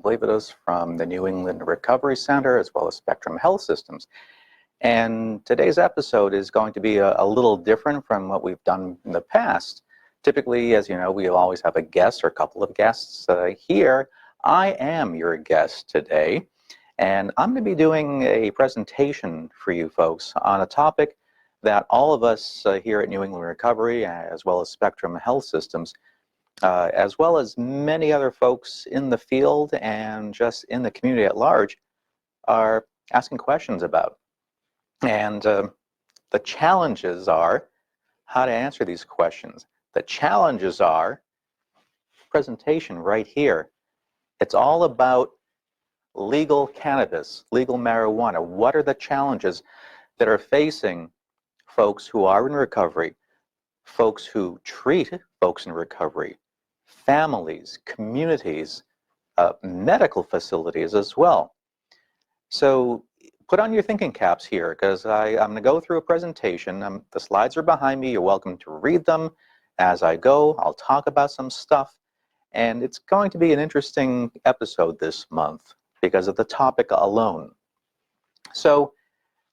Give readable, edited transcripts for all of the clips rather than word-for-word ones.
Buivydas from the New England Recovery Center as well as Spectrum Health Systems. And today's episode is going to be a little different from what we've done in the past. Typically, as you know, we always have a guest or a couple of guests here. I am your guest today, and I'm going to be doing a presentation for you folks on a topic that all of us here at New England Recovery, as well as Spectrum Health Systems, as well as many other folks in the field and just in the community at large, are asking questions about. And the challenges are how to answer these questions. The challenges are presentation right here. It's all about legal cannabis, legal marijuana. What are the challenges that are facing folks who are in recovery, folks who treat folks in recovery, families, communities, medical facilities as well. So put on your thinking caps here, because I'm going to go through a presentation. The slides are behind me. You're welcome to read them as I go. I'll talk about some stuff, and it's going to be an interesting episode this month because of the topic alone. So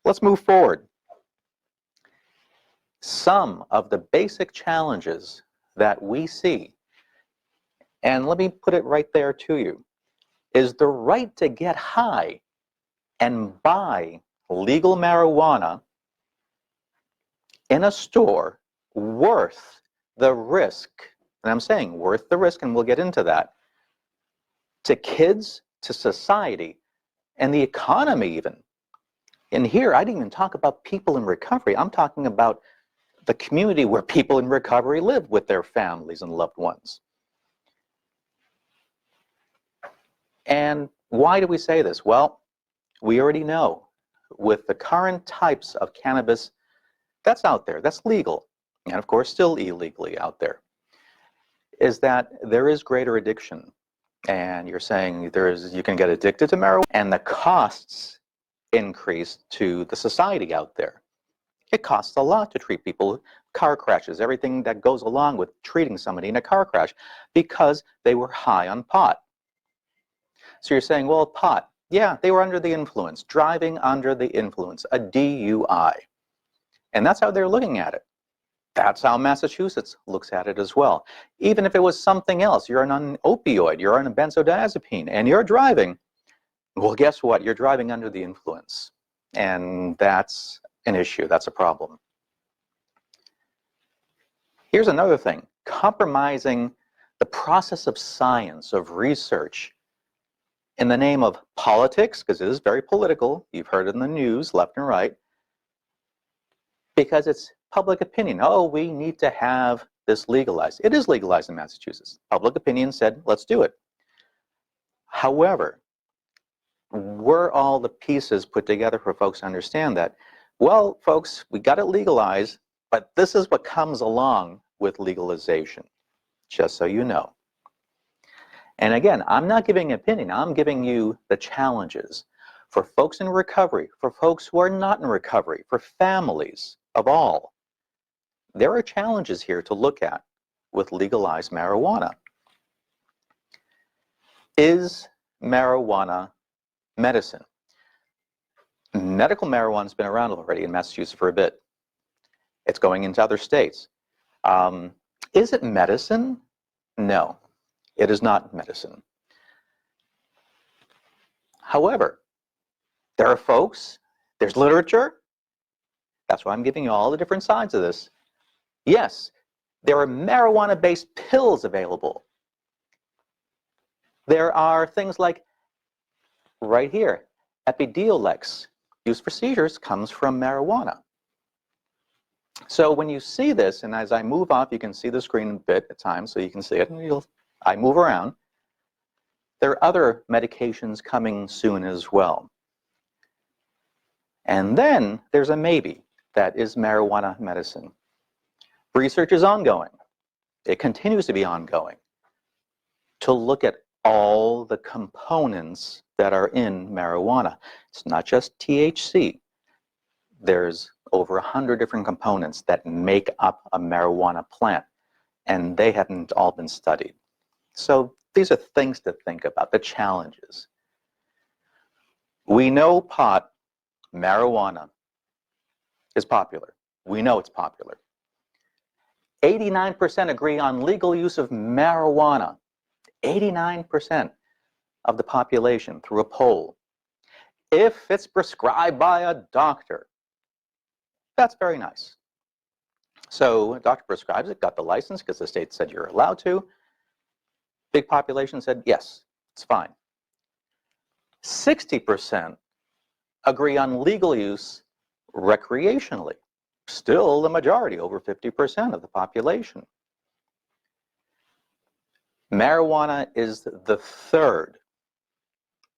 let's move forward. Some of the basic challenges that we see, and let me put it right there to you, is the right to get high and buy legal marijuana in a store worth the risk, and I'm saying worth the risk, and we'll get into that, to kids, to society, and the economy even. And here, I didn't even talk about people in recovery. I'm talking about the community where people in recovery live with their families and loved ones. And why do we say this? Well, we already know with the current types of cannabis that's out there, that's legal, and of course still illegally out there, is that there is greater addiction. And you're saying you can get addicted to marijuana, and the costs increase to the society out there. It costs a lot to treat people, car crashes, everything that goes along with treating somebody in a car crash because they were high on pot. So you're saying, well, pot, yeah, they were under the influence, driving under the influence, a DUI. And that's how they're looking at it. That's how Massachusetts looks at it as well. Even if it was something else, you're on an opioid, you're on a benzodiazepine, and you're driving, well, guess what? You're driving under the influence. And that's an issue, that's a problem. Here's another thing, compromising the process of science, of research, in the name of politics, because it is very political, you've heard it in the news, left and right, because it's public opinion. Oh, we need to have this legalized. It is legalized in Massachusetts. Public opinion said, let's do it. However, were all the pieces put together for folks to understand that, well, folks, we got it legalized, but this is what comes along with legalization, just so you know. And again, I'm not giving an opinion, I'm giving you the challenges for folks in recovery, for folks who are not in recovery, for families of all. There are challenges here to look at with legalized marijuana. Is marijuana medicine? Medical marijuana's been around already in Massachusetts for a bit. It's going into other states. Is it medicine? No. It is not medicine. However, there are folks, there's literature, that's why I'm giving you all the different sides of this. Yes, there are marijuana-based pills available. There are things like, right here, Epidiolex, used for seizures, comes from marijuana. So when you see this, and as I move off, you can see the screen a bit at times, so you can see it, and I move around. There are other medications coming soon as well. And then there's a maybe, that is marijuana medicine. Research is ongoing. It continues to be ongoing to look at all the components that are in marijuana. It's not just THC. There's over 100 different components that make up a marijuana plant, and they haven't all been studied. So these are things to think about, the challenges. We know pot, marijuana, is popular. We know it's popular. 89% agree on legal use of marijuana. 89% of the population through a poll. If it's prescribed by a doctor, that's very nice. So a doctor prescribes it, got the license because the state said you're allowed to. Big population said, yes, it's fine. 60% agree on legal use recreationally. Still the majority, over 50% of the population. Marijuana is the third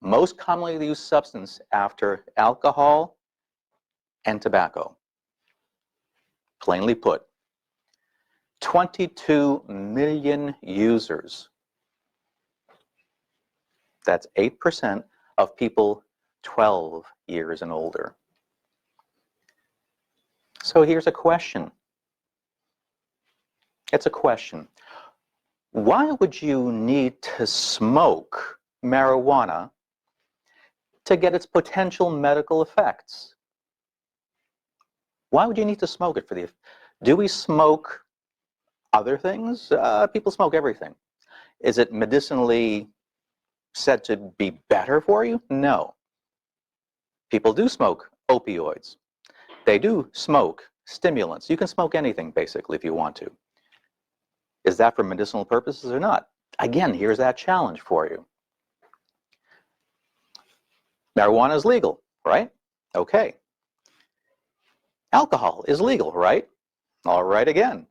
most commonly used substance after alcohol and tobacco. Plainly put, 22 million users. That's 8% of people 12 years and older. So here's a question. It's a question. Why would you need to smoke marijuana to get its potential medical effects? Why would you need to smoke it for the... Do we smoke other things? People smoke everything. Is it medicinally said to be better for you? No. People do smoke opioids. They do smoke stimulants. You can smoke anything, basically, if you want to. Is that for medicinal purposes or not? Again, here's that challenge for you. Marijuana is legal, right? Okay. Alcohol is legal, right? All right again.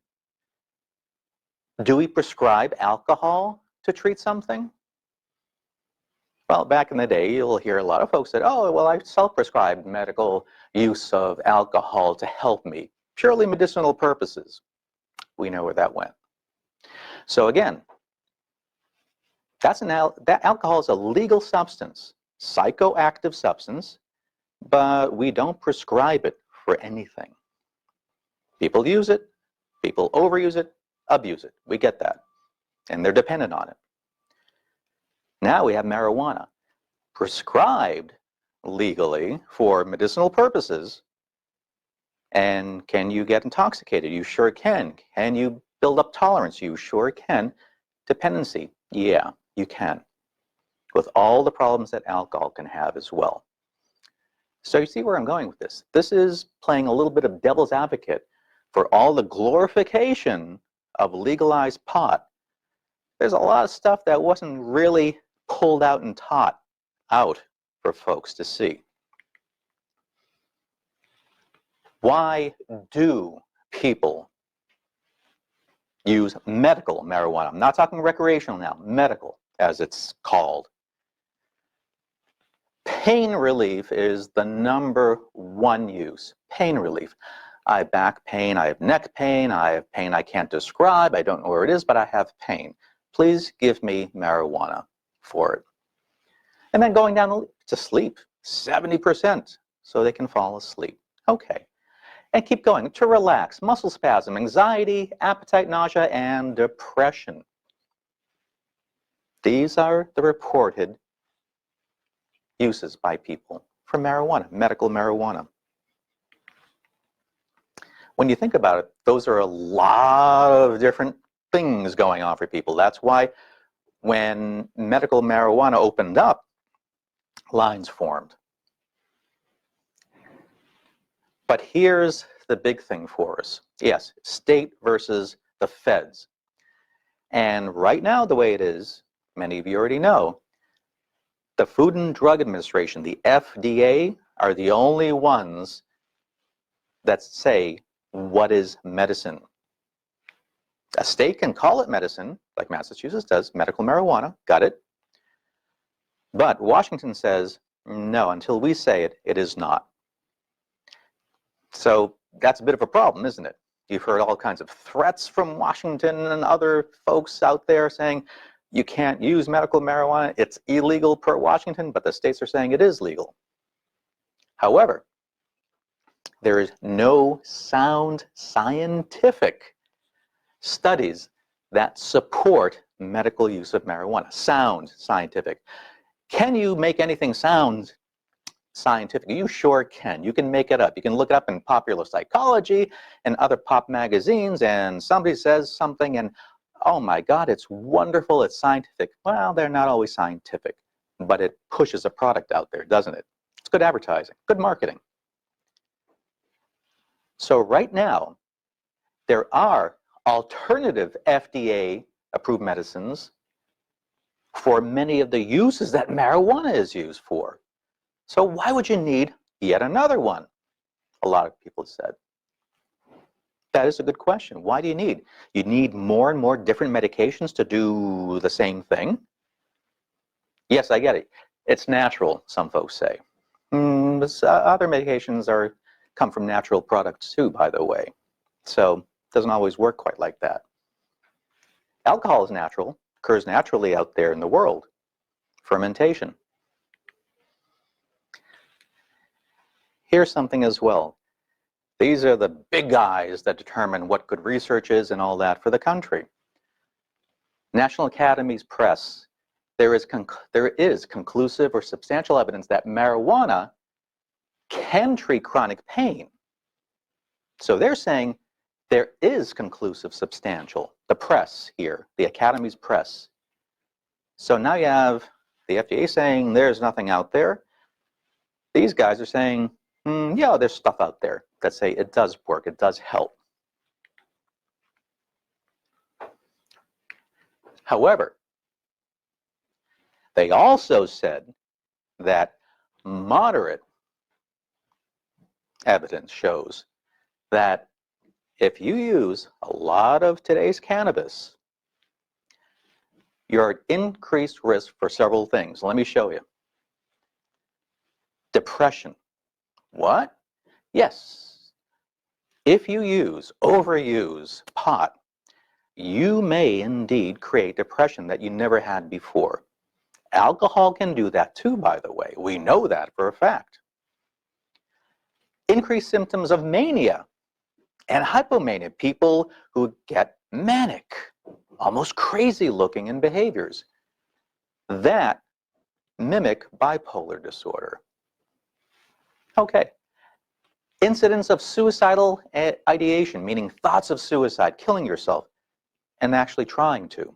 Do we prescribe alcohol to treat something? Well, back in the day, you'll hear a lot of folks say, oh, well, I self-prescribed medical use of alcohol to help me. Purely medicinal purposes. We know where that went. So again, that alcohol is a legal substance, psychoactive substance, but we don't prescribe it for anything. People use it, people overuse it, abuse it. We get that. And they're dependent on it. Now we have marijuana, prescribed legally for medicinal purposes. And can you get intoxicated? You sure can. Can you build up tolerance? You sure can. Dependency? Yeah, you can. With all the problems that alcohol can have as well. So you see where I'm going with this. This is playing a little bit of devil's advocate for all the glorification of legalized pot. There's a lot of stuff that wasn't really pulled out and taught out for folks to see. Why do people use medical marijuana? I'm not talking recreational now, medical as it's called. Pain relief is the #1 use. Pain relief. I have back pain, I have neck pain, I have pain I can't describe, I don't know where it is, but I have pain. Please give me marijuana for it. And then going down to sleep, 70%, so they can fall asleep. Okay. And keep going. To relax, muscle spasm, anxiety, appetite, nausea, and depression. These are the reported uses by people for marijuana, medical marijuana. When you think about it, those are a lot of different things going on for people. That's why when medical marijuana opened up, lines formed. But here's the big thing for us. Yes, state versus the feds. And right now, the way it is, many of you already know, the Food and Drug Administration, the FDA, are the only ones that say what is medicine. A state can call it medicine, like Massachusetts does, medical marijuana, got it. But Washington says, no, until we say it, it is not. So that's a bit of a problem, isn't it? You've heard all kinds of threats from Washington and other folks out there saying you can't use medical marijuana, it's illegal per Washington, but the states are saying it is legal. However, there is no sound scientific studies that support medical use of marijuana. Sounds scientific. Can you make anything sound scientific? You sure can. You can make it up. You can look it up in popular psychology and other pop magazines, and somebody says something and, oh my God, it's wonderful, it's scientific. Well, they're not always scientific, but it pushes a product out there, doesn't it? It's good advertising, good marketing. So right now, there are alternative FDA-approved medicines for many of the uses that marijuana is used for. So why would you need yet another one? A lot of people have said. That is a good question. Why do you need? You need more and more different medications to do the same thing? Yes, I get it. It's natural, some folks say. Other medications come from natural products too, by the way. So it doesn't always work quite like that. Alcohol is natural, occurs naturally out there in the world. Fermentation. Here's something as well. These are the big guys that determine what good research is and all that for the country. National Academies Press, there is conclusive or substantial evidence that marijuana can treat chronic pain. So they're saying there is conclusive substantial. The press here, the Academy's Press. So now you have the FDA saying there's nothing out there. These guys are saying, yeah, there's stuff out there that say it does work, it does help. However, they also said that moderate evidence shows that if you use a lot of today's cannabis, you're at increased risk for several things. Let me show you. Depression. What? Yes. If you overuse pot, you may indeed create depression that you never had before. Alcohol can do that too, by the way. We know that for a fact. Increased symptoms of mania and hypomania, people who get manic, almost crazy looking in behaviors, that mimic bipolar disorder. Okay. Incidents of suicidal ideation, meaning thoughts of suicide, killing yourself, and actually trying to.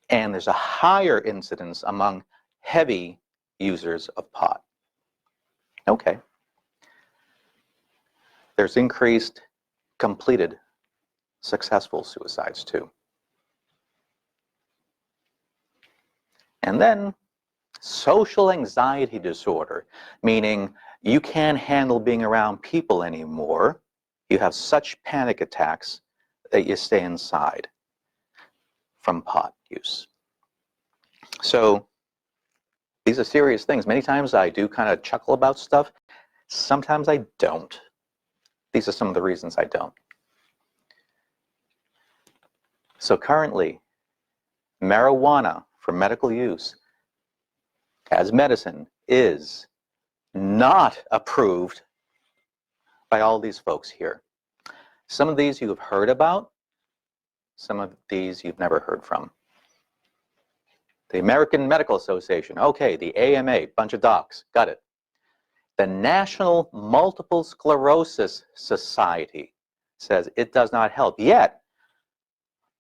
And there's a higher incidence among heavy users of pot. Okay. There's increased completed successful suicides too. And then social anxiety disorder, meaning you can't handle being around people anymore. You have such panic attacks that you stay inside from pot use. So these are serious things. Many times I do kind of chuckle about stuff. Sometimes I don't. These are some of the reasons I don't. So currently, marijuana for medical use as medicine is not approved by all these folks here. Some of these you have heard about, some of these you've never heard from. The American Medical Association, okay, the AMA, bunch of docs, got it. The National Multiple Sclerosis Society says it does not help. Yet,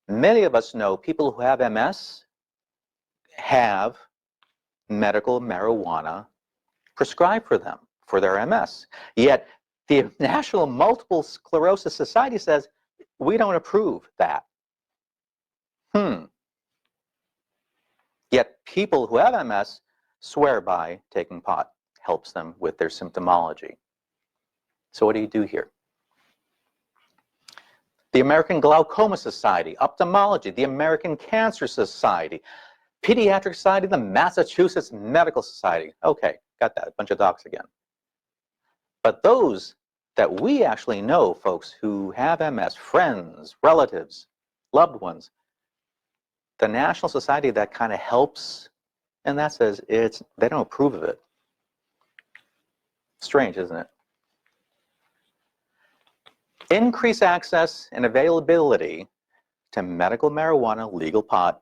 many of us know people who have MS have medical marijuana prescribed for them for their MS. Yet, the National Multiple Sclerosis Society says we don't approve that. Yet people who have MS swear by taking pot helps them with their symptomology. So what do you do here? The American Glaucoma Society, Ophthalmology, the American Cancer Society, Pediatric Society, the Massachusetts Medical Society. Okay, got that, a bunch of docs again. But those that we actually know, folks who have MS, friends, relatives, loved ones, the National Society that kind of helps, and that says they don't approve of it. Strange, isn't it? Increase access and availability to medical marijuana, legal pot,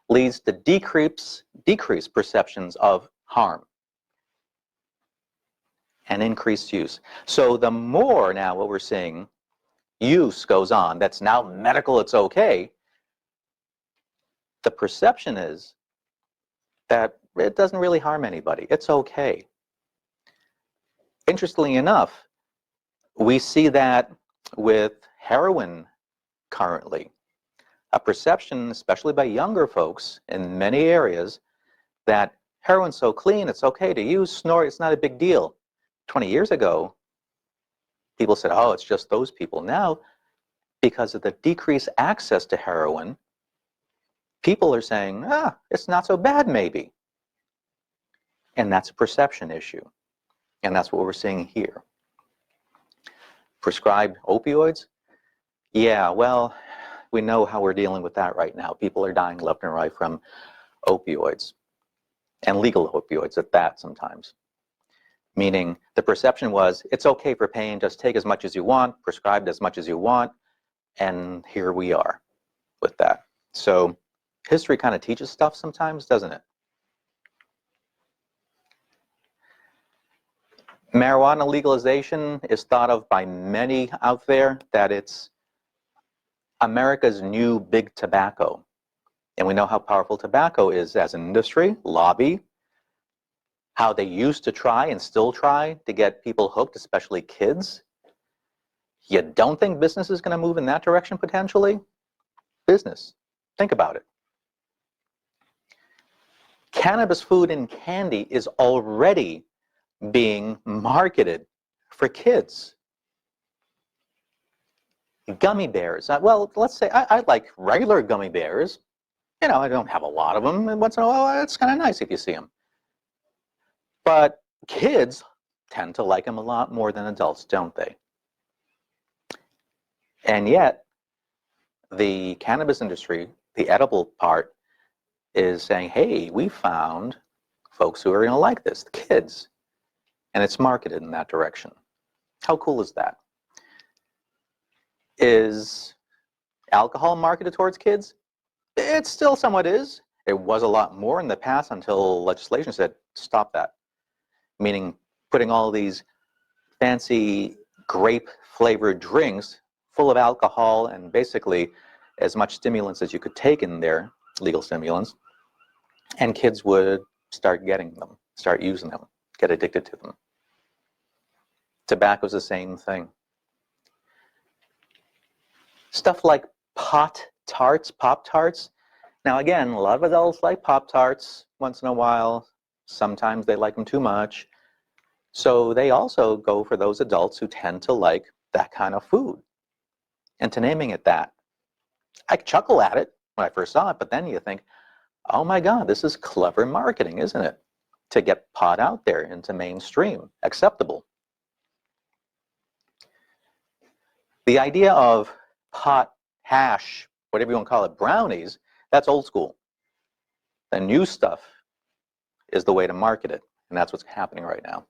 leads to decreased perceptions of harm and increased use. So the more now what we're seeing use goes on, that's now medical, it's okay, the perception is that it doesn't really harm anybody. It's okay. Interestingly enough, we see that with heroin currently. A perception, especially by younger folks in many areas, that heroin's so clean, it's okay to use, snort, it's not a big deal. 20 years ago, people said, oh, it's just those people. Now, because of the decreased access to heroin, people are saying, it's not so bad maybe. And that's a perception issue. And that's what we're seeing here. Prescribed opioids? Yeah, well, we know how we're dealing with that right now. People are dying left and right from opioids. And legal opioids at that sometimes. Meaning the perception was, it's okay for pain, just take as much as you want, prescribed as much as you want, and here we are with that. So history kind of teaches stuff sometimes, doesn't it? Marijuana legalization is thought of by many out there that it's America's new big tobacco. And we know how powerful tobacco is as an industry, lobby, how they used to try and still try to get people hooked, especially kids. You don't think business is going to move in that direction potentially? Business. Think about it. Cannabis food and candy is already being marketed for kids. Gummy bears. Well, let's say I like regular gummy bears. You know, I don't have a lot of them, and once in a while, it's kind of nice if you see them. But kids tend to like them a lot more than adults, don't they? And yet, the cannabis industry, the edible part, is saying, hey, we found folks who are going to like this, the kids. And it's marketed in that direction. How cool is that? Is alcohol marketed towards kids? It still somewhat is. It was a lot more in the past until legislation said, stop that. Meaning putting all these fancy grape-flavored drinks full of alcohol and basically as much stimulants as you could take in there, legal stimulants, and kids would start getting them, start using them, get addicted to them. Tobacco's the same thing. Stuff like Pop-Tarts. Now again, a lot of adults like Pop-Tarts once in a while. Sometimes they like them too much. So they also go for those adults who tend to like that kind of food. And to naming it that. I chuckle at it when I first saw it, but then you think, oh my God, this is clever marketing, isn't it? To get pot out there into mainstream, acceptable. The idea of pot, hash, whatever you want to call it, brownies, that's old school. The new stuff is the way to market it, and that's what's happening right now.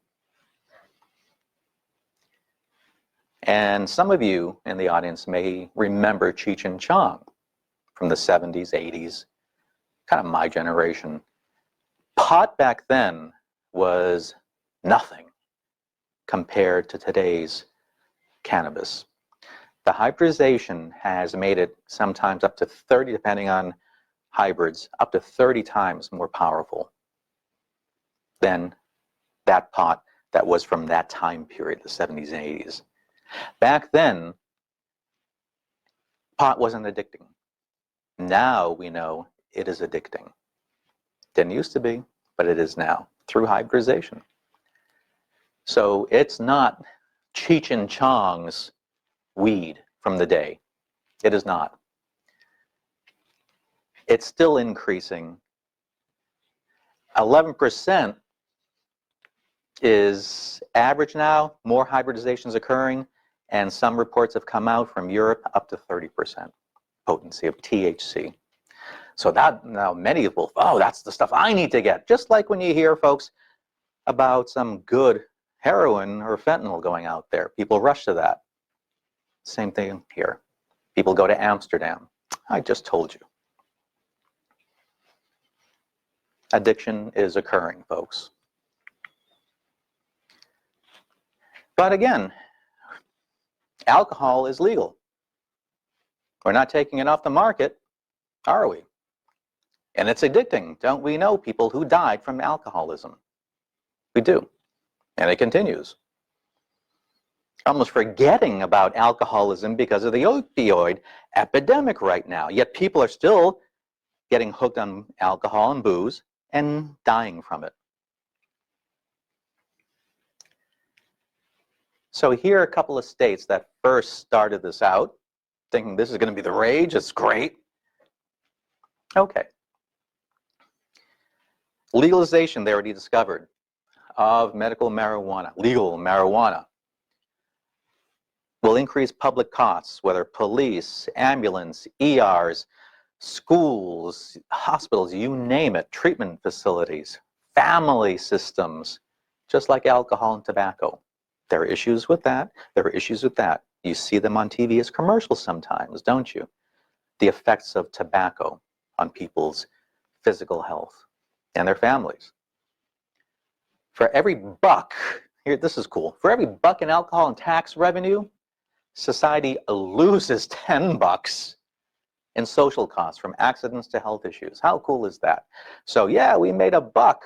And some of you in the audience may remember Cheech and Chong from the 70s, 80s, kind of my generation. Pot back then was nothing compared to today's cannabis. The hybridization has made it sometimes up to 30, depending on hybrids, up to 30 times more powerful than that pot that was from that time period, the 70s and 80s. Back then, pot wasn't addicting. Now we know it is addicting. Didn't used to be, but it is now through hybridization. So it's not Cheech and Chong's weed from the day. It is not. It's still increasing. 11% is average now. More hybridization is occurring, and some reports have come out from Europe up to 30% potency of THC. So that now many people, oh, that's the stuff I need to get. Just like when you hear folks about some good heroin or fentanyl going out there, people rush to that. Same thing here. People go to Amsterdam. I just told you. Addiction is occurring, folks. But again, alcohol is legal. We're not taking it off the market, are we? And it's addicting. Don't we know people who died from alcoholism? We do. And it continues. Almost forgetting about alcoholism because of the opioid epidemic right now. Yet people are still getting hooked on alcohol and booze and dying from it. So here are a couple of states that first started this out, thinking this is going to be the rage, it's great. Okay. Legalization, they already discovered, of medical marijuana, legal marijuana, will increase public costs, whether police, ambulance, ERs, schools, hospitals, you name it, treatment facilities, family systems, just like alcohol and tobacco. There are issues with that. There are issues with that. You see them on TV as commercials sometimes, don't you? The effects of tobacco on people's physical health and their families. For every buck, here, this is cool, for every buck in alcohol and tax revenue, society loses 10 bucks in social costs from accidents to health issues. How cool is that? So yeah, we made a buck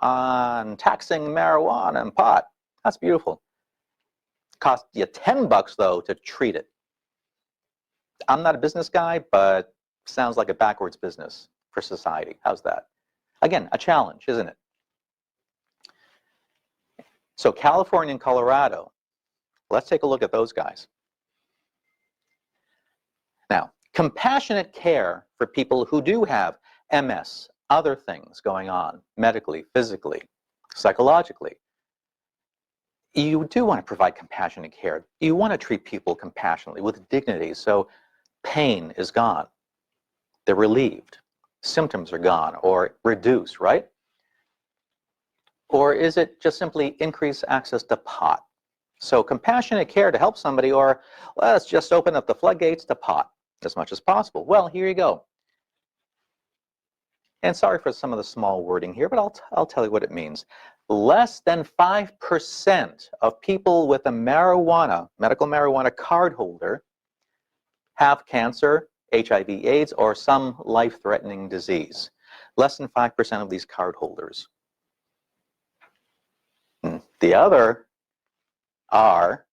on taxing marijuana and pot. That's beautiful. Cost you 10 bucks though to treat it. I'm not a business guy, but sounds like a backwards business for society. How's that? Again, a challenge, isn't it? So California and Colorado, let's take a look at those guys. Now, compassionate care for people who do have MS, other things going on, medically, physically, psychologically. You do want to provide compassionate care. You want to treat people compassionately, with dignity, so pain is gone. They're relieved. Symptoms are gone or reduced, right? Or is it just simply increase access to pot? So compassionate care to help somebody, or let's just open up the floodgates to pot as much as possible. Well, here you go. And sorry for some of the small wording here, but I'll tell you what it means. Less than 5% of people with a medical marijuana card holder have cancer, HIV/AIDS, or some life-threatening disease. Less than 5% of these card holders. The other are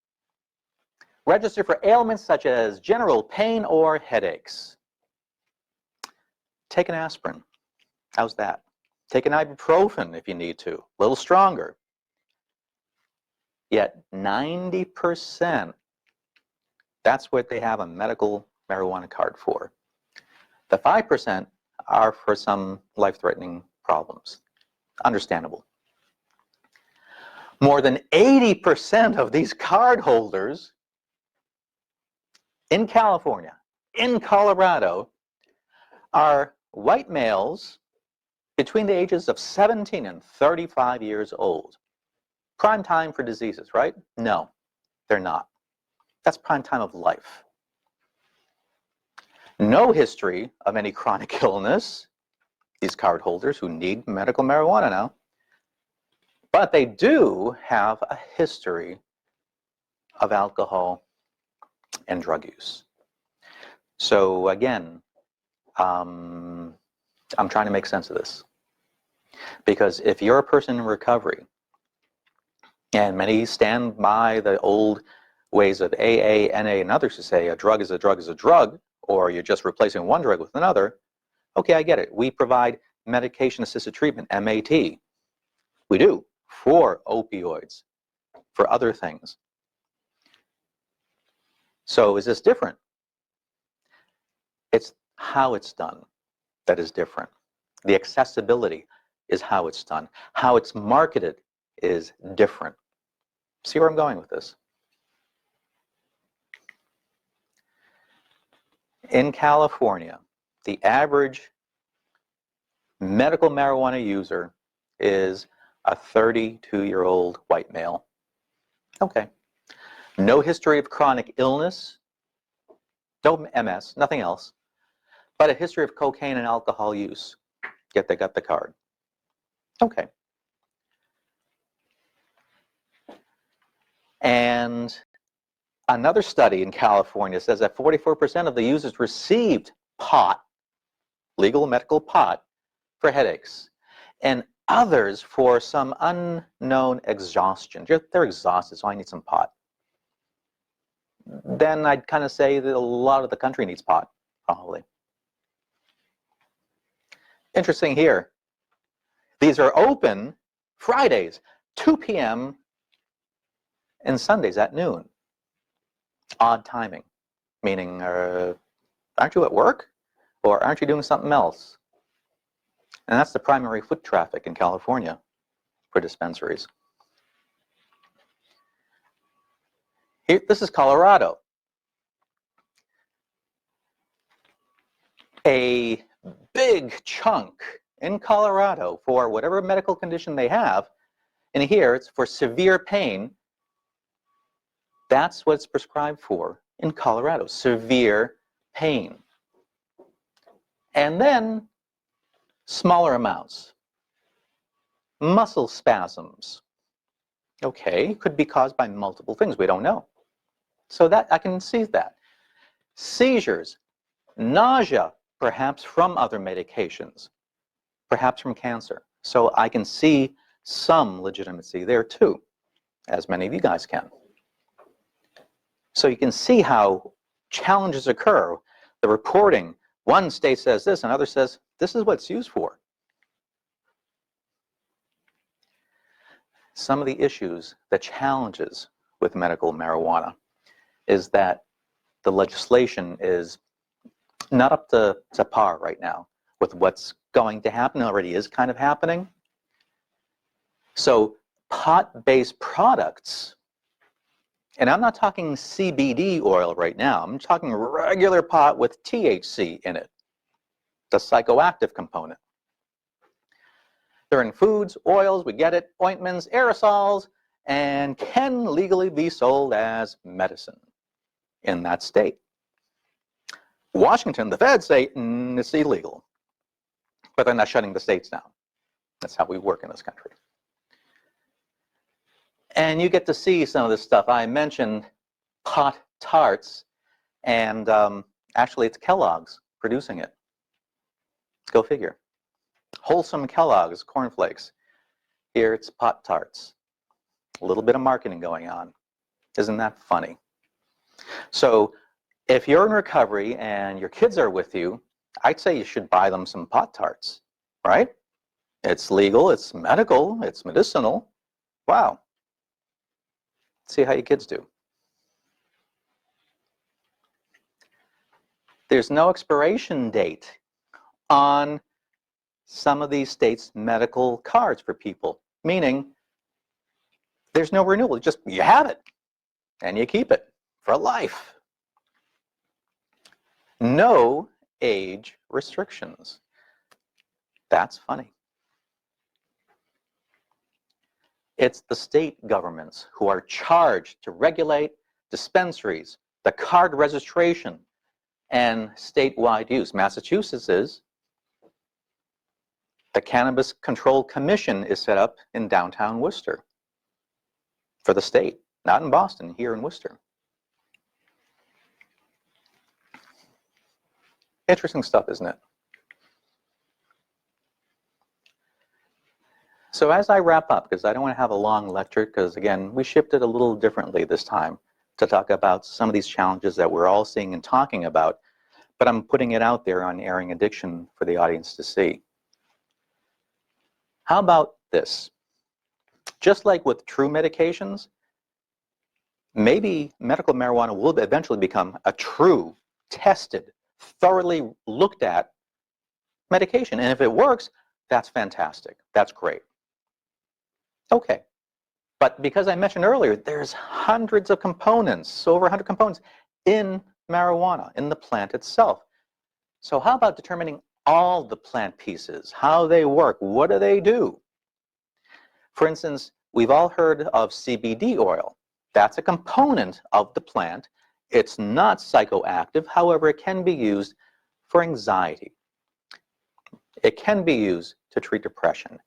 registered for ailments such as general pain or headaches. Take an aspirin. How's that? Take an ibuprofen if you need to, a little stronger. Yet 90%, that's what they have a medical marijuana card for. The 5% are for some life-threatening problems. Understandable. More than 80% of these card holders in California, in Colorado, are white males between the ages of 17 and 35 years old. Prime time for diseases, right? No, they're not. That's prime time of life. No history of any chronic illness, these card holders who need medical marijuana now. But they do have a history of alcohol and drug use. So again, I'm trying to make sense of this. Because if you're a person in recovery, and many stand by the old ways of AA, NA, and others who say a drug is a drug is a drug, or you're just replacing one drug with another, okay, I get it. We provide medication-assisted treatment, MAT. We do, for opioids, for other things. So is this different? It's how it's done that is different. The accessibility is how it's done. How it's marketed is different. See where I'm going with this? In California, the average medical marijuana user is a 32-year-old white male. Okay. No history of chronic illness, No MS, nothing else, but a history of cocaine and alcohol use. Yet they got the card. Okay. And another study in California says that 44% of the users received pot, legal medical pot, for headaches, and others for some unknown exhaustion. They're exhausted, so I need some pot. Then I'd kind of say that a lot of the country needs pot, probably. Interesting here. These are open Fridays, 2 p.m. and Sundays at noon. Odd timing, meaning aren't you at work? Or aren't you doing something else? And that's the primary foot traffic in California for dispensaries. Here, this is Colorado. A big chunk in Colorado for whatever medical condition they have, and here it's for severe pain. That's what it's prescribed for in Colorado, severe pain. And then smaller amounts. Muscle spasms. Okay, could be caused by multiple things, we don't know. So that I can see that. Seizures, nausea, perhaps from other medications, perhaps from cancer. So I can see some legitimacy there too, as many of you guys can. So you can see how challenges occur. The reporting, one state says this, another says this is what it's used for. Some of the issues, the challenges with medical marijuana is that the legislation is not up to par right now with what's going to happen, already is kind of happening. So pot-based products, and I'm not talking CBD oil right now, I'm talking regular pot with THC in it, the psychoactive component. They're in foods, oils, we get it, ointments, aerosols, and can legally be sold as medicine in that state. Washington, the feds say it's illegal, but they're not shutting the states down. That's how we work in this country. And you get to see some of this stuff. I mentioned pot tarts, and actually it's Kellogg's producing it. Go figure. Wholesome Kellogg's cornflakes. Here it's pot tarts. A little bit of marketing going on. Isn't that funny? So if you're in recovery and your kids are with you, I'd say you should buy them some pot tarts, right? It's legal, it's medical, it's medicinal. Wow. See how your kids do. There's no expiration date on some of these states' medical cards for people, meaning there's no renewal. It's just you have it and you keep it for life. No age restrictions. That's funny. It's the state governments who are charged to regulate dispensaries, the card registration, and statewide use. Massachusetts is. The Cannabis Control Commission is set up in downtown Worcester for the state, not in Boston, here in Worcester. Interesting stuff, isn't it? So as I wrap up, because I don't want to have a long lecture, because again, we shifted a little differently this time to talk about some of these challenges that we're all seeing and talking about, but I'm putting it out there on Airing Addiction for the audience to see. How about this? Just like with true medications, maybe medical marijuana will eventually become a true, tested, thoroughly looked at medication. And if it works, that's fantastic. That's great. Okay. But because I mentioned earlier, there's hundreds of components, over 100 components in marijuana, in the plant itself. So how about determining all the plant pieces, how they work, what do they do? For instance, we've all heard of CBD oil. That's a component of the plant, It's not psychoactive. However, it can be used for anxiety. It can be used to treat depression.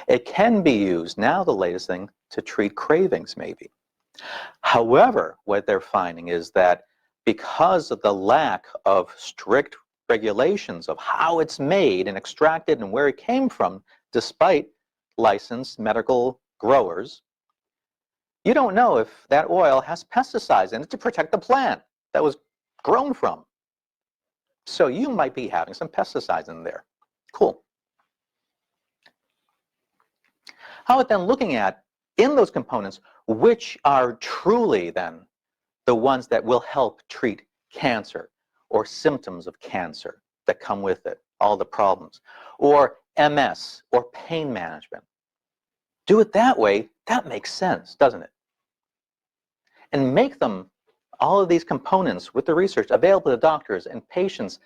It can be used, now the latest thing, to treat cravings maybe. However, what they're finding is that because of the lack of strict regulations of how it's made and extracted and where it came from, despite licensed medical growers, you don't know if that oil has pesticides in it to protect the plant that was grown from. So you might be having some pesticides in there. Cool. How about then looking at, in those components, which are truly then the ones that will help treat cancer or symptoms of cancer that come with it, all the problems, or MS or pain management. Do it that way, that makes sense, doesn't it? And make them, all of these components with the research, available to doctors and patients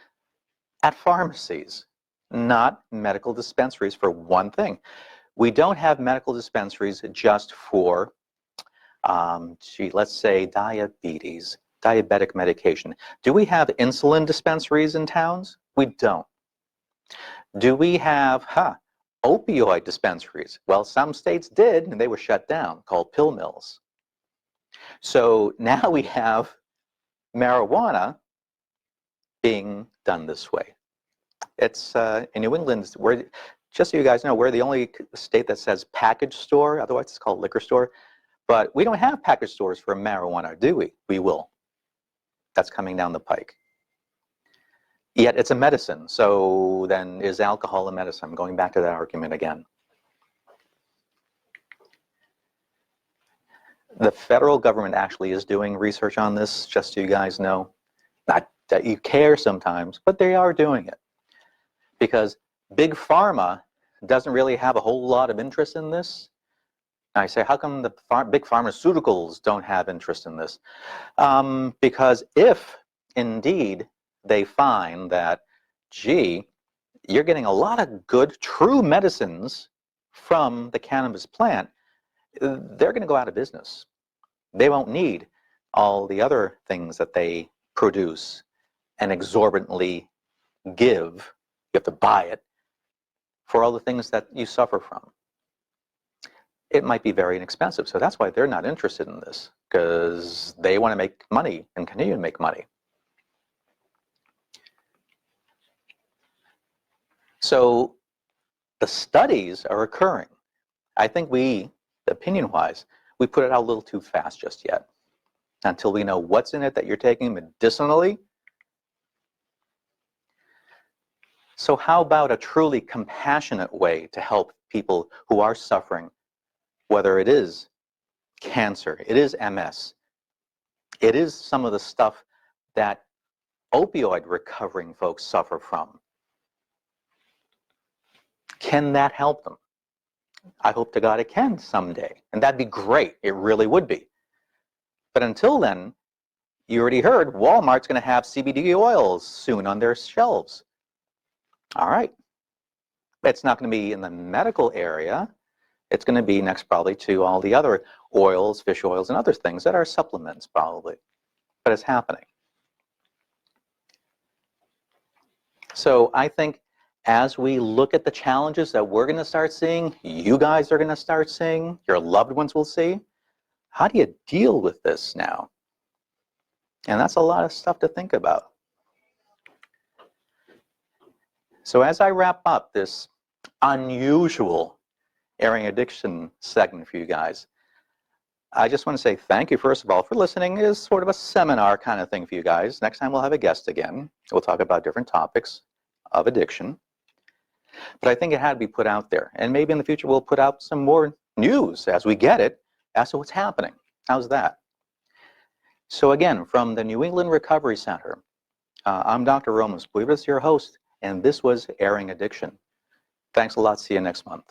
at pharmacies, not medical dispensaries for one thing. We don't have medical dispensaries just for, let's say diabetes, diabetic medication. Do we have insulin dispensaries in towns? We don't. Do we have, opioid dispensaries? Well, some states did, and they were shut down, called pill mills. So now we have marijuana being done this way. It's in New England, we're, just so you guys know, we're the only state that says package store, otherwise it's called liquor store. But we don't have package stores for marijuana, do we? We will. That's coming down the pike. Yet it's a medicine, so then is alcohol a medicine? I'm going back to that argument again. The federal government actually is doing research on this, just so you guys know. Not that you care sometimes, but they are doing it. Because Big Pharma doesn't really have a whole lot of interest in this. And I say, how come the big pharmaceuticals don't have interest in this? Because if indeed they find that, gee, you're getting a lot of good, true medicines from the cannabis plant, they're going to go out of business. They won't need all the other things that they produce and exorbitantly give. You have to buy it for all the things that you suffer from. It might be very inexpensive, so that's why they're not interested in this, because they want to make money and continue to make money. So the studies are occurring. I think we, opinion-wise, we put it out a little too fast just yet, until we know what's in it that you're taking medicinally. So how about a truly compassionate way to help people who are suffering, whether it is cancer, it is MS, it is some of the stuff that opioid recovering folks suffer from. Can that help them? I hope to God it can someday, and that'd be great. It really would be. But until then, you already heard Walmart's going to have CBD oils soon on their shelves. All right. It's not going to be in the medical area. It's going to be next probably to all the other oils, fish oils, and other things that are supplements probably. But it's happening. So I think as we look at the challenges that we're going to start seeing, you guys are going to start seeing, your loved ones will see, how do you deal with this now? And that's a lot of stuff to think about. So as I wrap up this unusual airing addiction segment for you guys, I just want to say thank you, first of all, for listening. It is sort of a seminar kind of thing for you guys. Next time we'll have a guest again. We'll talk about different topics of addiction. But I think it had to be put out there. And maybe in the future we'll put out some more news as we get it as to what's happening. How's that? So again, from the New England Recovery Center, I'm Dr. Romas Buivydas, your host, and this was Airing Addiction. Thanks a lot. See you next month.